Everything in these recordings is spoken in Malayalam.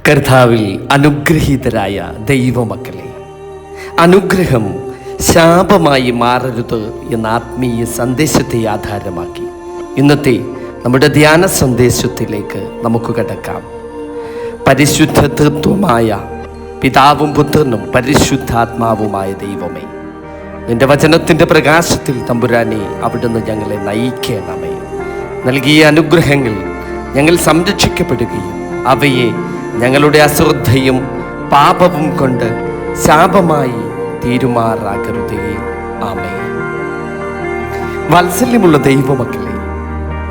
കർത്താവിൽ അനുഗ്രഹീതരായ ദൈവമക്കളെ, അനുഗ്രഹം ശാപമായി മാറരുത് എന്ന ആത്മീയ സന്ദേശത്തെ ആധാരമാക്കി ഇന്നത്തെ നമ്മുടെ ധ്യാന സന്ദേശത്തിലേക്ക് നമുക്ക് കടക്കാം. പരിശുദ്ധ തത്വമായ പിതാവും പുത്രനും പരിശുദ്ധാത്മാവുമായ ദൈവമേ, നിന്റെ വചനത്തിൻ്റെ പ്രകാശത്തിൽ തമ്പുരാനെ അവിടുന്ന് ഞങ്ങളെ നയിക്കണമേ. നൽകിയ അനുഗ്രഹങ്ങൾ ഞങ്ങൾ സംരക്ഷിക്കപ്പെടുകയും അവയെ ഞങ്ങളുടെ അശ്രദ്ധയും പാപവും കൊണ്ട് ശാപമായി തീരുമാറാകരുതേ. ആമേൻ. വാത്സല്യമുള്ള ദൈവമക്കളെ,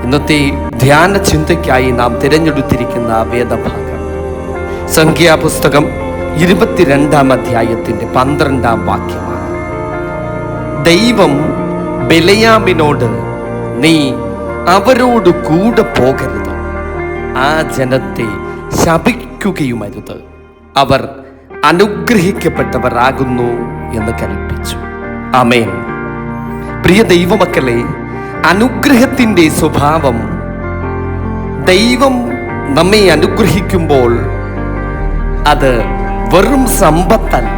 ഇന്നത്തെ ധ്യാന ചിന്തയ്ക്കായി നാം തിരഞ്ഞെടുത്തിരിക്കുന്ന വേദഭാഗം സംഖ്യാപുസ്തകം 22-ാം അധ്യായത്തിൻ്റെ 12-ാം വാക്യമാണ്. ദൈവം ബിലെയാമിനോട്, നീ അവരോട് കൂടെ പോകരുത്, ആ ജനത്തെ ശപിക്കുകയുമരുത്, അവർ അനുഗ്രഹിക്കപ്പെട്ടവരാകുന്നു എന്ന് കൽപ്പിച്ചു. ആമേൻ. പ്രിയ ദൈവമക്കളെ, അനുഗ്രഹത്തിൻ്റെ സ്വഭാവം, ദൈവം നമ്മെ അനുഗ്രഹിക്കുമ്പോൾ അത് വെറും സമ്പത്തല്ല,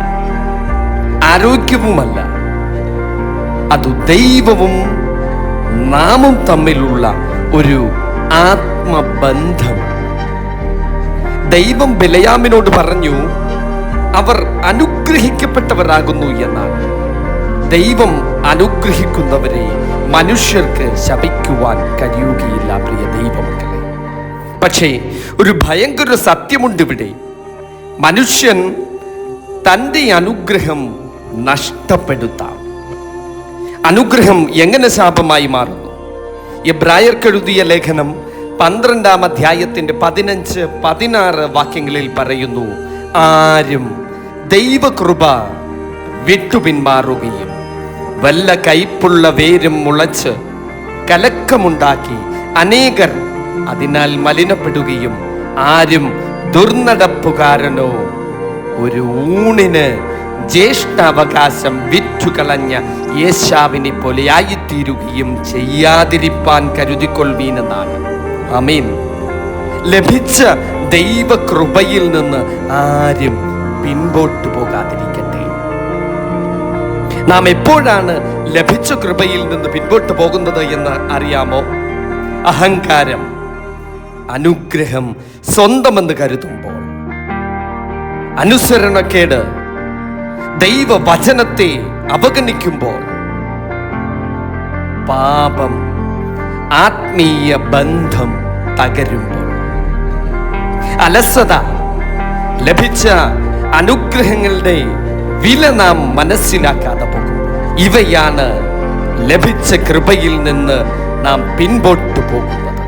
ആരോഗ്യവുമല്ല, അത് ദൈവവും നാമും തമ്മിലുള്ള ഒരു ആത്മബന്ധം. ദൈവം ബിലെയാമിനോട് പറഞ്ഞു, അവർ അനുഗ്രഹിക്കപ്പെട്ടവരാകുന്നു എന്നാണ്. ദൈവം അനുഗ്രഹിക്കുന്നവരെ മനുഷ്യർക്ക് ശപിക്കുവാൻ കഴിയുകയില്ല. പ്രിയ ദൈവമക്കളെ, പക്ഷേ ഒരു ഭയങ്കര സത്യമുണ്ട് ഇവിടെ. മനുഷ്യൻ തൻ്റെ അനുഗ്രഹം നഷ്ടപ്പെടുത്താം. അനുഗ്രഹം എങ്ങനെ ശാപമായി മാറുന്നു? എബ്രായർക്കെഴുതിയ ലേഖനം 12-ാം അധ്യായത്തിൻ്റെ 15-16 വാക്യങ്ങളിൽ പറയുന്നു, ആരും ദൈവകൃപ വിട്ടുപിന്മാറുകയും വല്ല കയ്പുള്ള വേരും മുളച്ച് കലക്കമുണ്ടാക്കി അനേകർ അതിനാൽ മലിനപ്പെടുകയും ആരും ദുർനടപ്പുകാരനോ ഒരു ഊണിന് ജ്യേഷ്ഠാവകാശം വിറ്റുകളഞ്ഞ യേശാവിനെ പോലെ ആയിത്തീരുകയും ചെയ്യാതിരിപ്പാൻ കരുതിക്കൊള്ളുവീനെന്നാണ്. ആമേൻ. ലഭിച്ച ദൈവകൃപയിൽ നിന്ന് ആരും പിൻപോട്ടു പോകാതിരിക്കട്ടെ. നാം എപ്പോഴാണ് ലഭിച്ച കൃപയിൽ നിന്ന് പിൻപോട്ട് പോകുന്നത് എന്ന് അറിയാമോ? അഹങ്കാരം, അനുഗ്രഹം സ്വന്തമെന്ന് കരുതുമ്പോൾ, അനുസരണക്കേട്, ദൈവവചനത്തെ അവഗണിക്കുമ്പോൾ, പാപം, ആത്മീയ ബന്ധം തകരുമ്പോൾ, അലസത, ലഭിച്ച അനുഗ്രഹങ്ങളുടെ വില നാം മനസ്സിലാക്കാതെ പോകും. ഇവയാണ് ലഭിച്ച കൃപയിൽ നിന്ന് നാം പിൻപോട്ട് പോകുന്നത്.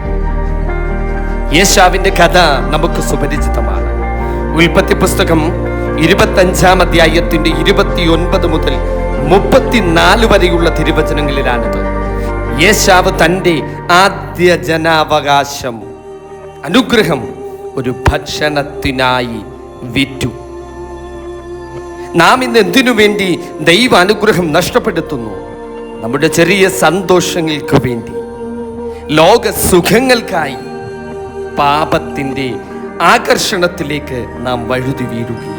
യേശാവിന്റെ കഥ നമുക്ക് സുപരിചിതമാണ്. ഉൽപ്പത്തി പുസ്തകം 25-ാം അധ്യായത്തിന്റെ 29 മുതൽ 34 വരെയുള്ള തിരുവചനങ്ങളിലാണിത്. യേശാവ് തൻ്റെ ആദ്യ ജനാവകാശം, അനുഗ്രഹം, ഒരു ഭക്ഷണത്തിനായി വിറ്റു. നാം ഇന്ന് എന്തിനു വേണ്ടി ദൈവ അനുഗ്രഹം നഷ്ടപ്പെടുത്തുന്നു? നമ്മുടെ ചെറിയ സന്തോഷങ്ങൾക്ക് വേണ്ടി, ലോക സുഖങ്ങൾക്കായി പാപത്തിൻ്റെ ആകർഷണത്തിലേക്ക് നാം വഴുതി വീഴുകയാണ്.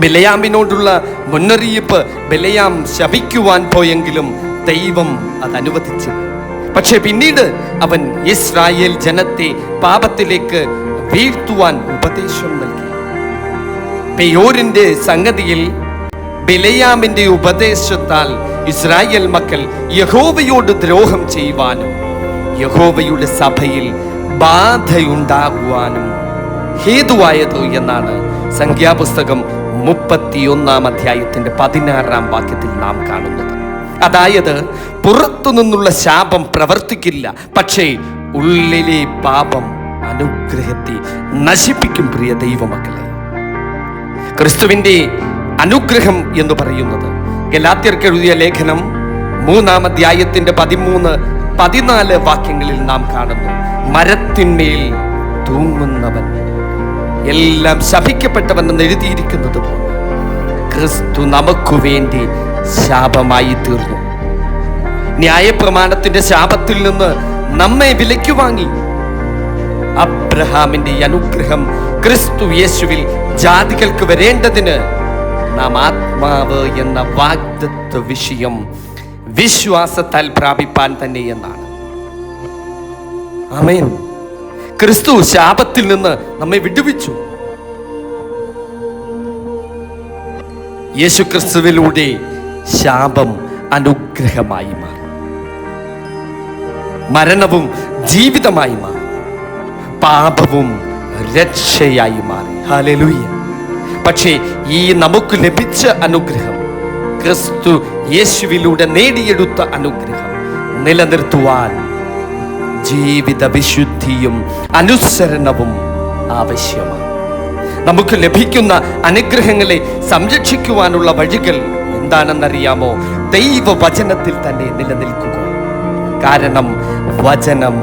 ബിലെയാമിനോടുള്ള മുന്നറിയിപ്പ് ബിലെയാം ശപിക്കുവാൻ പോയെങ്കിലും ദൈവം അത് അനുവദിച്ചു. പക്ഷെ പിന്നീട് അവൻ ഇസ്രായേൽ ജനത്തെ പാപത്തിലേക്ക് വീഴ്ത്തുവാൻ ഉപദേശം നൽകി. പെയോരിന്റെ സംഗതിയിൽ ബിലെയാമിന്റെ ഉപദേശത്താൽ ഇസ്രായേൽ മക്കൾ യഹോവയോട് ദ്രോഹം ചെയ്യുവാനും യഹോവയുടെ സഭയിൽ ബാധയുണ്ടാകുവാനും ഹേതുവായത് എന്നാണ് സംഖ്യാപുസ്തകം 31-ാം അധ്യായത്തിന്റെ 16-ാം വാക്യത്തിൽ നാം കാണുന്നത്. അതായത്, പുറത്തു നിന്നുള്ള ശാപം പ്രവർത്തിക്കില്ല, പക്ഷേ ഉള്ളിലെ പാപം അനുഗ്രഹത്തെ നശിപ്പിക്കും. പ്രിയ ദൈവമക്കളെ, ക്രിസ്തുവിന്റെ അനുഗ്രഹം എന്ന് പറയുന്നത് ഗലാത്യർക്ക് എഴുതിയ ലേഖനം 3-ാം അധ്യായത്തിന്റെ 13-14 വാക്യങ്ങളിൽ നാം കാണുന്നു. മരത്തിന്മേൽ തൂങ്ങുന്നവൻ എല്ലാം ശപിക്കപ്പെട്ടവൻ എന്ന് എഴുതിയിരിക്കുന്നത് പോലെ ക്രിസ്തു നമുക്ക് വേണ്ടി ശാപമായി തീർന്നു. ന്യായപ്രമാണത്തിന്റെ ശാപത്തിൽ നിന്ന് നമ്മെ വിലയ്ക്ക് വാങ്ങി. അബ്രഹാമിന്റെ ഈ അനുഗ്രഹം ക്രിസ്തു യേശുവിൽ ജാതികൾക്ക് വരേണ്ടതിന് നാം ആത്മാവ് എന്ന വാഗ്ദത്ത വിഷയം വിശ്വാസത്താൽ പ്രാപിപ്പാൻ തന്നെ എന്നാണ്. ആമേൻ. ക്രിസ്തു ശാപത്തിൽ നിന്ന് നമ്മെ വിടുവിച്ചു. യേശു ക്രിസ്തുവിലൂടെ ശാപം അനുഗ്രഹമായി മാറി, മരണവും ജീവിതമായി മാറി, പാപവും രക്ഷയായി മാറി. ഹല്ലേലൂയ. പക്ഷേ ഈ നമുക്ക് ലഭിച്ച അനുഗ്രഹം, ക്രിസ്തു യേശുവിലൂടെ നേടിയെടുത്ത അനുഗ്രഹം നിലനിർത്തുവാൻ ജീവിത വിശുദ്ധിയും അനുസരണവും ആവശ്യമാണ്. നമുക്ക് ലഭിക്കുന്ന അനുഗ്രഹങ്ങളെ സംരക്ഷിക്കുവാനുള്ള വഴികൾ എന്താണെന്നറിയാമോ? ദൈവവചനത്തിൽ തന്നെ നിലനിൽക്കുക. കാരണം വചനം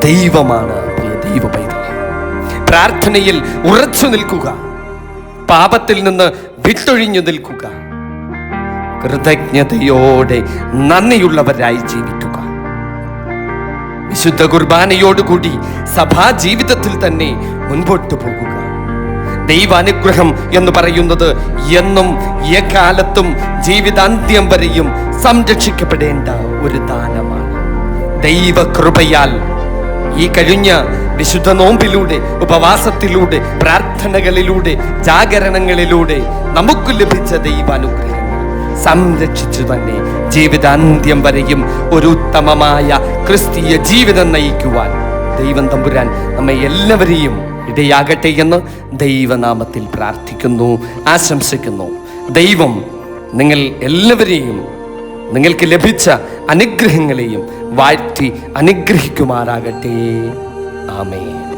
ദൈവമാണ്. പ്രിയ ദൈവ പൈതലേ, പ്രാർത്ഥനയിൽ ഉറച്ചു നിൽക്കുക, പാപത്തിൽ നിന്ന് വിട്ടൊഴിഞ്ഞു നിൽക്കുക, കൃതജ്ഞതയോടെ നന്ദിയുള്ളവരായി ജീവിക്കുക. വിശുദ്ധ കുർബാനയോടുകൂടി സഭാ ജീവിതത്തിൽ തന്നെ മുൻപോട്ട് പോകുക. ദൈവാനുഗ്രഹം എന്ന് പറയുന്നത് എന്നും എക്കാലത്തും ജീവിതാന്ത്യം വരെയും സംരക്ഷിക്കപ്പെടേണ്ട ഒരു ദാനമാണ്. ദൈവകൃപയാൽ ഈ കഴിഞ്ഞ വിശുദ്ധ നോമ്പിലൂടെ, ഉപവാസത്തിലൂടെ, പ്രാർത്ഥനകളിലൂടെ, ജാഗരണങ്ങളിലൂടെ നമുക്ക് ലഭിച്ച ദൈവാനുഗ്രഹം സംരക്ഷിച്ചു തന്നെ ജീവിതാന്ത്യം വരെയും ഒരു ഉത്തമമായ ക്രിസ്തീയ ജീവിതം നയിക്കുവാൻ ദൈവം തമ്പുരാൻ നമ്മെ എല്ലാവരെയും ഇടയാകട്ടെ എന്ന് ദൈവനാമത്തിൽ പ്രാർത്ഥിക്കുന്നു, ആശംസിക്കുന്നു. ദൈവം നിങ്ങൾ എല്ലാവരെയും, നിങ്ങൾക്ക് ലഭിച്ച അനുഗ്രഹങ്ങളെയും വാഴ്ത്തി അനുഗ്രഹിക്കുമാറാകട്ടെ. ആമേൻ.